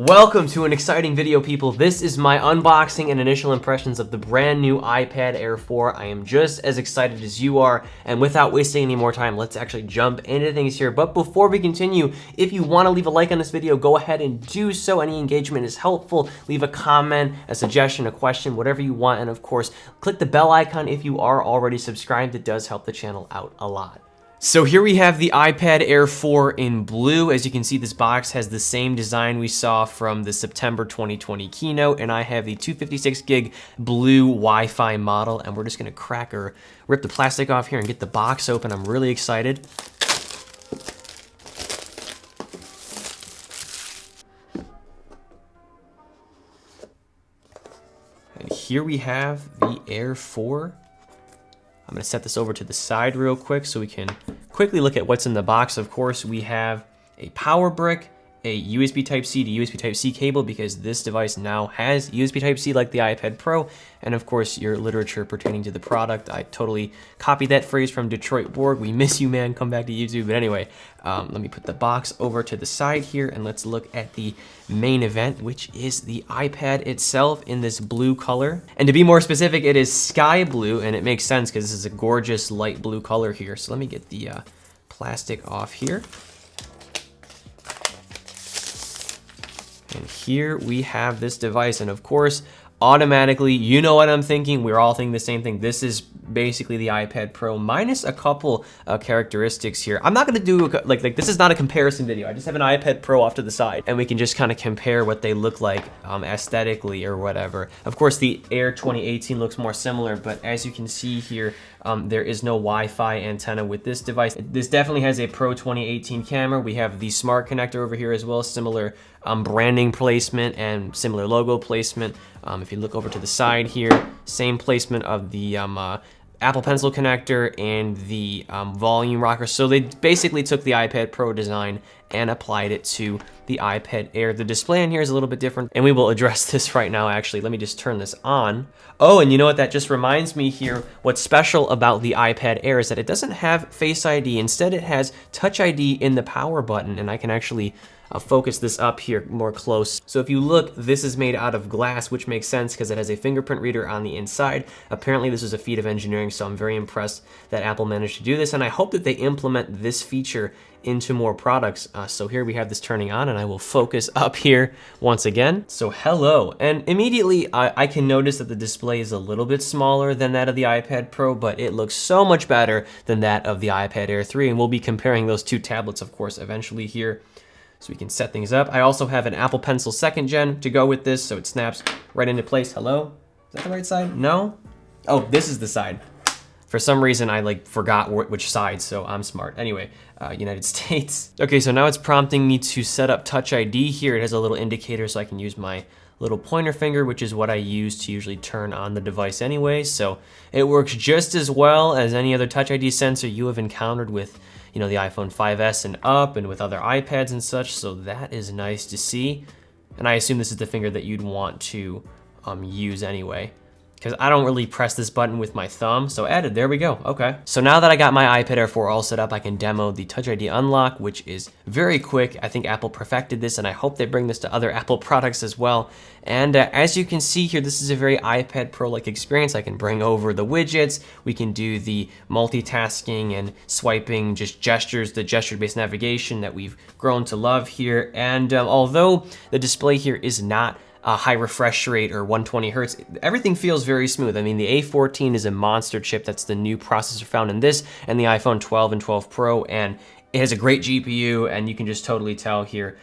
Welcome to an exciting video, people. This is my unboxing and initial impressions of the brand new iPad Air 4. I am just as excited as you are, and without wasting any more time, let's actually jump into things here. But before we continue, if you want to leave a like on this video, go ahead and do so. Any engagement is helpful. Leave a comment, a suggestion, a question, whatever you want, and of course, click the bell icon if you are already subscribed. It does help the channel out a lot. So here we have the iPad Air 4 in blue. As you can see, this box has the same design we saw from the September 2020 keynote, and I have the 256 gig blue Wi-Fi model, and we're just gonna crack or rip the plastic off here and get the box open. I'm really excited. And here we have the Air 4. I'm gonna set this over to the side real quick so we can quickly look at what's in the box. Of course, we have a power brick, a USB Type-C to USB Type-C cable because this device now has USB Type-C like the iPad Pro, and of course your literature pertaining to the product. I totally copied that phrase from Detroit Borg. We miss you, man, come back to YouTube. But anyway, let me put the box over to the side here and let's look at the main event, which is the iPad itself in this blue color. And to be more specific, it is sky blue, and it makes sense because this is a gorgeous light blue color here. So let me get the plastic off here. And here we have this device, and of course, automatically, you know what I'm thinking, we're all thinking the same thing. This is basically the iPad Pro minus a couple characteristics here. I'm not gonna do, like this is not a comparison video. I just have an iPad Pro off to the side, and we can just kind of compare what they look like aesthetically or whatever. Of course, the Air 2018 looks more similar, but as you can see here, there is no Wi-Fi antenna with this device. This definitely has a Pro 2018 camera. We have the smart connector over here as well, similar branding placement and similar logo placement. If you look over to the side here, same placement of the Apple Pencil connector and the volume rocker. So they basically took the iPad Pro design and applied it to the iPad Air. The display in here is a little bit different, and we will address this right now, actually. Let me just turn this on. Oh, and you know what? That just reminds me here, what's special about the iPad Air is that it doesn't have Face ID. Instead, it has Touch ID in the power button, and I can actually focus this up here more close. So if you look, this is made out of glass, which makes sense because it has a fingerprint reader on the inside. Apparently this is a feat of engineering, so I'm very impressed that Apple managed to do this, and I hope that they implement this feature into more products. So here we have this turning on, and I will focus up here once again. So hello, and immediately I can notice that the display is a little bit smaller than that of the iPad Pro, but it looks so much better than that of the iPad Air 3, and we'll be comparing those two tablets, of course, eventually here. So we can set things up. I also have an Apple Pencil 2nd Gen to go with this, so it snaps right into place. Hello? Is that the right side? No? Oh, this is the side. For some reason, I forgot which side, so I'm smart. Anyway, United States. Okay, so now it's prompting me to set up Touch ID here. It has a little indicator so I can use my little pointer finger, which is what I use to usually turn on the device anyway. So it works just as well as any other Touch ID sensor you have encountered with, you know, the iPhone 5S and up, and with other iPads and such. So that is nice to see. And I assume this is the finger that you'd want to use anyway, because I don't really press this button with my thumb. So added, there we go, okay. So now that I got my iPad Air 4 all set up, I can demo the Touch ID unlock, which is very quick. I think Apple perfected this, and I hope they bring this to other Apple products as well. And as you can see here, this is a very iPad Pro-like experience. I can bring over the widgets. We can do the multitasking and swiping, just gestures, the gesture-based navigation that we've grown to love here. And although the display here is not a high refresh rate or 120 hertz, everything feels very smooth. I mean, the A14 is a monster chip. That's the new processor found in this and the iPhone 12 and 12 Pro, and it has a great GPU, and you can just totally tell here,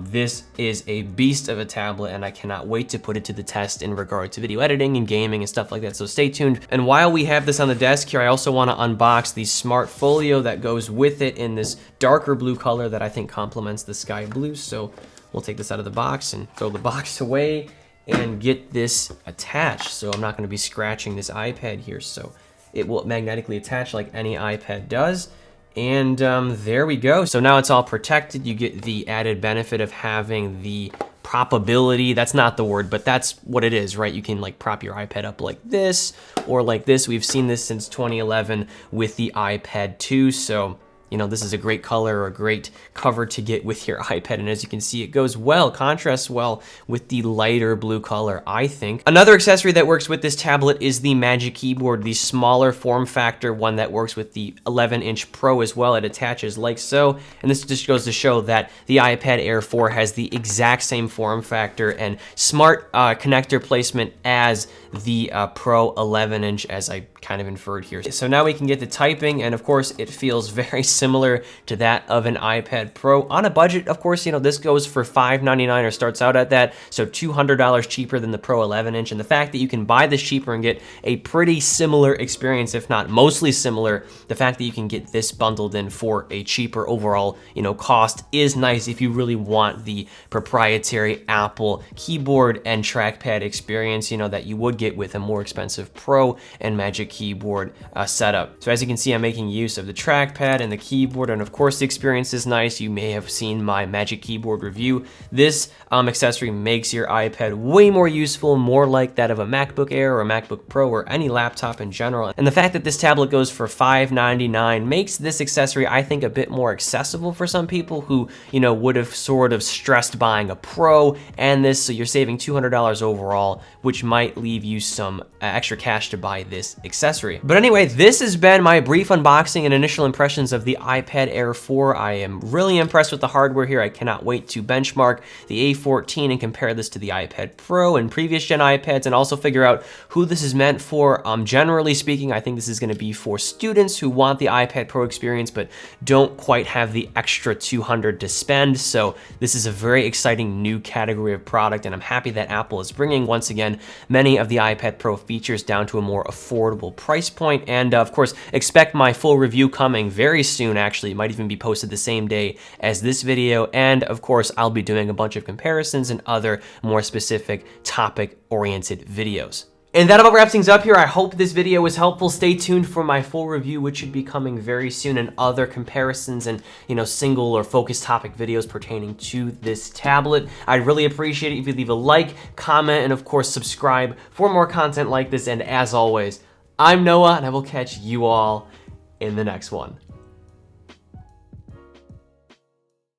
this is a beast of a tablet, and I cannot wait to put it to the test in regard to video editing and gaming and stuff like that, so stay tuned. And while we have this on the desk here, I also want to unbox the Smart Folio that goes with it in this darker blue color that I think complements the sky blue. So we'll take this out of the box and throw the box away and get this attached. So I'm not going to be scratching this iPad here, so it will magnetically attach like any iPad does. And there we go. So now it's all protected. You get the added benefit of having the proppability. That's not the word, but that's what it is, right? You can prop your iPad up like this or like this. We've seen this since 2011 with the iPad 2. So you know, this is a great color or a great cover to get with your iPad. And as you can see, it goes well, contrasts well with the lighter blue color, I think. Another accessory that works with this tablet is the Magic Keyboard, the smaller form factor one that works with the 11-inch Pro as well. It attaches like so, and this just goes to show that the iPad Air 4 has the exact same form factor and smart connector placement as the Pro 11-inch, as I kind of inferred here. So now we can get to typing, and of course it feels very similar to that of an iPad Pro on a budget. Of course, you know, this goes for $599 or starts out at that, so $200 cheaper than the Pro 11-inch. And the fact that you can buy this cheaper and get a pretty similar experience, if not mostly similar, the fact that you can get this bundled in for a cheaper overall, you know, cost is nice if you really want the proprietary Apple keyboard and trackpad experience, you know, that you would get with a more expensive Pro and Magic Keyboard setup. So as you can see, I'm making use of the trackpad and the keyboard, and of course the experience is nice. You may have seen my Magic Keyboard review. This accessory makes your iPad way more useful, more like that of a MacBook Air or a MacBook Pro or any laptop in general. And the fact that this tablet goes for $599 makes this accessory, I think, a bit more accessible for some people who, you know, would have sort of stressed buying a Pro and this, so you're saving $200 overall, which might leave you some extra cash to buy this accessory. But anyway, this has been my brief unboxing and initial impressions of the iPad Air 4. I am really impressed with the hardware here. I cannot wait to benchmark the A14 and compare this to the iPad Pro and previous gen iPads, and also figure out who this is meant for. Generally speaking, I think this is going to be for students who want the iPad Pro experience but don't quite have the extra $200 to spend. So this is a very exciting new category of product, and I'm happy that Apple is bringing, once again, many of the iPad Pro features down to a more affordable price point. And of course, expect my full review coming very soon. Actually, it might even be posted the same day as this video. And of course, I'll be doing a bunch of comparisons and other more specific topic-oriented videos. And that about wraps things up here. I hope this video was helpful. Stay tuned for my full review, which should be coming very soon, and other comparisons and, you know, single or focused topic videos pertaining to this tablet. I'd really appreciate it if you leave a like, comment, and of course subscribe for more content like this. And as always, I'm Noah, and I will catch you all in the next one.